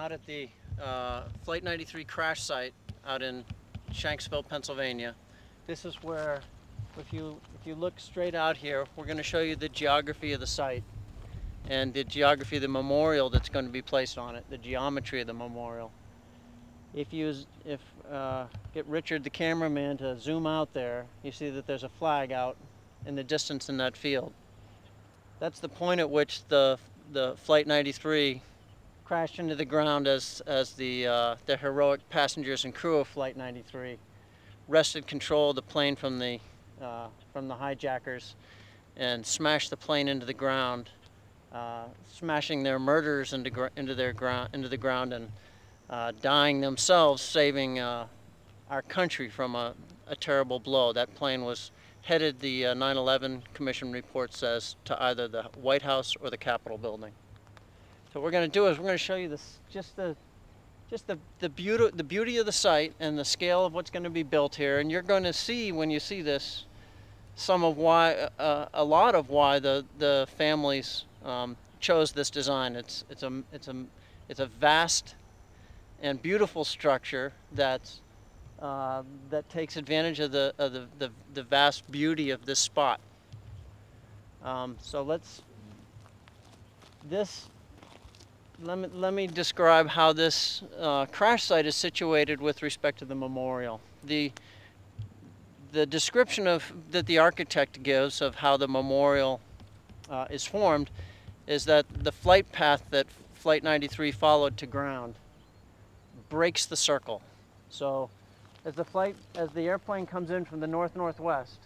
out at the Flight 93 crash site out in Shanksville, Pennsylvania. This is where, if you look straight out here, we're going to show you the geography of the site and the geography of the memorial that's going to be placed on it, the geometry of the memorial. If you get Richard, the cameraman, to zoom out there, you see that there's a flag out in the distance in that field. That's the point at which the Flight 93 crashed into the ground as the heroic passengers and crew of Flight 93 wrested control of the plane from the hijackers and smashed the plane into the ground, smashing their murderers into the ground and dying themselves, saving our country from a terrible blow. That plane was headed, the 9/11 Commission report says, to either the White House or the Capitol building. So what we're going to do is we're going to show you this, just the beauty of the site and the scale of what's going to be built here. And you're going to see, when you see this, some of why, a lot of why the families chose this design. It's a vast and beautiful structure that takes advantage of the vast beauty of this spot. So let me describe how this crash site is situated with respect to the memorial. The description that the architect gives of how the memorial is formed is that the flight path that Flight 93 followed to ground breaks the circle. So as the airplane comes in from the north-northwest,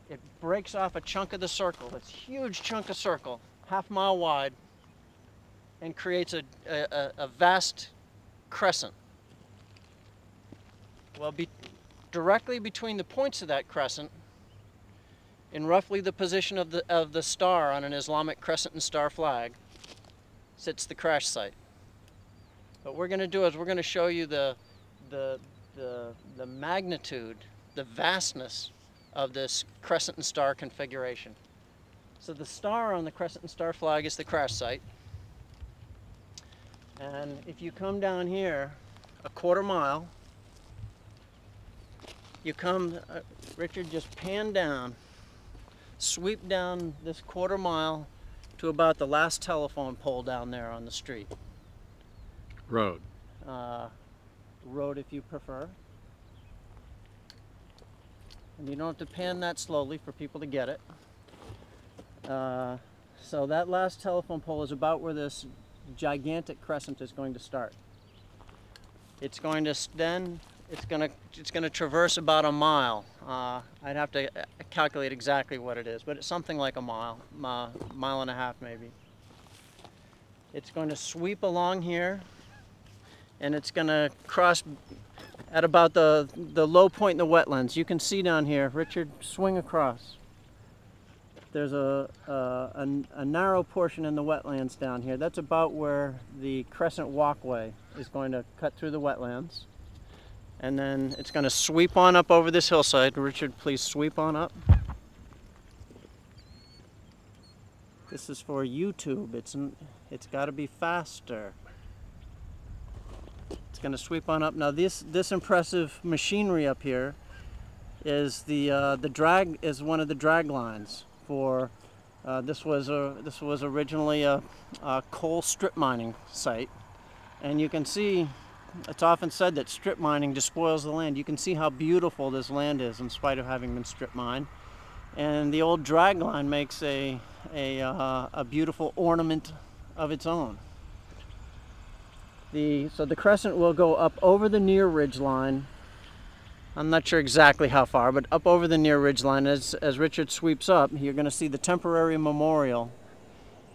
it breaks off a chunk of the circle, it's a huge chunk of circle, half-mile wide, and creates a vast crescent. Well, directly between the points of that crescent, in roughly the position of the star on an Islamic crescent and star flag, sits the crash site. What we're going to do is we're going to show you the magnitude, the vastness of this crescent and star configuration. So the star on the crescent and star flag is the crash site. And if you come down here a quarter mile, you come, Richard, just pan down, sweep down this quarter mile to about the last telephone pole down there on the street. Road. Road if you prefer. And you don't have to pan that slowly for people to get it. So that last telephone pole is about where this gigantic crescent is going to start. It's going to traverse about a mile. I'd have to calculate exactly what it is, but it's something like a mile and a half maybe. It's going to sweep along here, and it's going to cross at about the low point in the wetlands. You can see down here, Richard, swing across. There's a narrow portion in the wetlands down here. That's about where the crescent walkway is going to cut through the wetlands. And then it's going to sweep on up over this hillside. Richard, please sweep on up. This is for YouTube. It's got to be faster. It's going to sweep on up. Now this impressive machinery up here is is one of the drag lines for this was originally a coal strip mining site, and you can see it's often said that strip mining despoils the land. You can see how beautiful this land is in spite of having been strip mined, and the old drag line makes a beautiful ornament of its own. So the crescent will go up over the near ridge line. I'm not sure exactly how far, but up over the near ridge line. As Richard sweeps up, you're going to see the temporary memorial,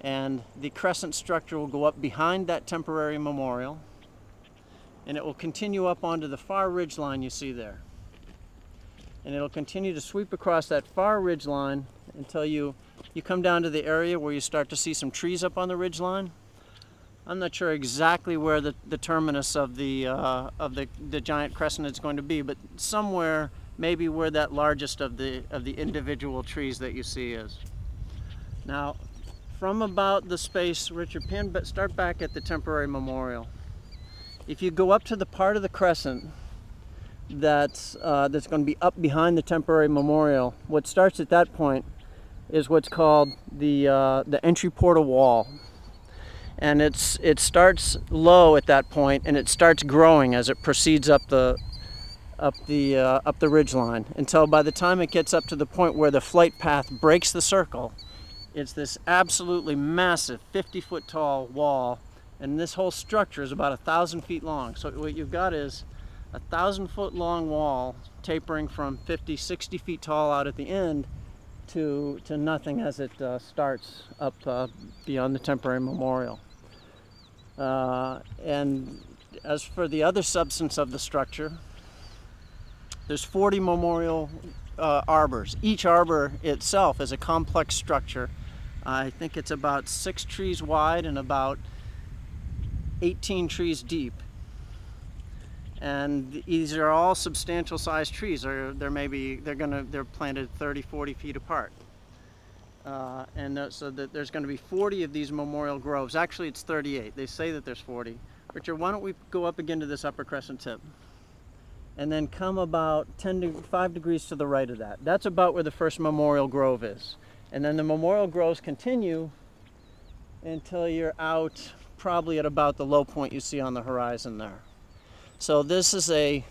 and the crescent structure will go up behind that temporary memorial, and it will continue up onto the far ridge line you see there. And it'll continue to sweep across that far ridge line until you come down to the area where you start to see some trees up on the ridge line. I'm not sure exactly where the terminus of the giant crescent is going to be, but somewhere, maybe where that largest of the individual trees that you see is. Now, from about the space, Richard, start back at the temporary memorial. If you go up to the part of the crescent that's going to be up behind the temporary memorial, what starts at that point is what's called the entry portal wall. And it starts low at that point, and it starts growing as it proceeds up the ridge line, until by the time it gets up to the point where the flight path breaks the circle, it's this absolutely massive 50-foot tall wall, and this whole structure is about 1,000 feet long. So what you've got is a 1,000-foot long wall tapering from 50, 60 feet tall out at the end to nothing as it starts up beyond the temporary memorial. And as for the other substance of the structure, there's 40 memorial arbors. Each arbor itself is a complex structure. I think it's about 6 trees wide and about 18 trees deep. And these are all substantial sized trees. They're planted 30, 40 feet apart. So there's going to be 40 of these memorial groves. Actually, it's 38. They say that there's 40. Richard, why don't we go up again to this upper crescent tip, and then come about 5 degrees to the right of that. That's about where the first memorial grove is. And then the memorial groves continue until you're out probably at about the low point you see on the horizon there. So this is a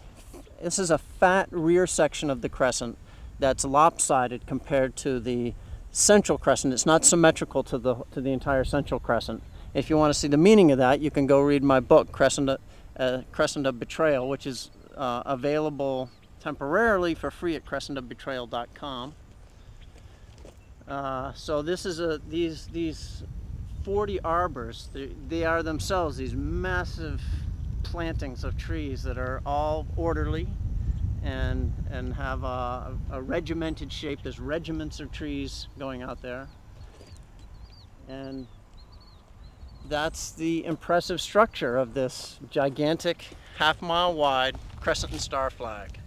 fat rear section of the crescent that's lopsided compared to the central crescent. It's not symmetrical to the entire central crescent. If you want to see the meaning of that, you can go read my book, Crescent of Betrayal, which is available temporarily for free at crescentofbetrayal.com. So this is these 40 arbors. They are themselves these massive plantings of trees that are all orderly and have a regimented shape. There's regiments of trees going out there, and that's the impressive structure of this gigantic half-mile wide crescent and star flag.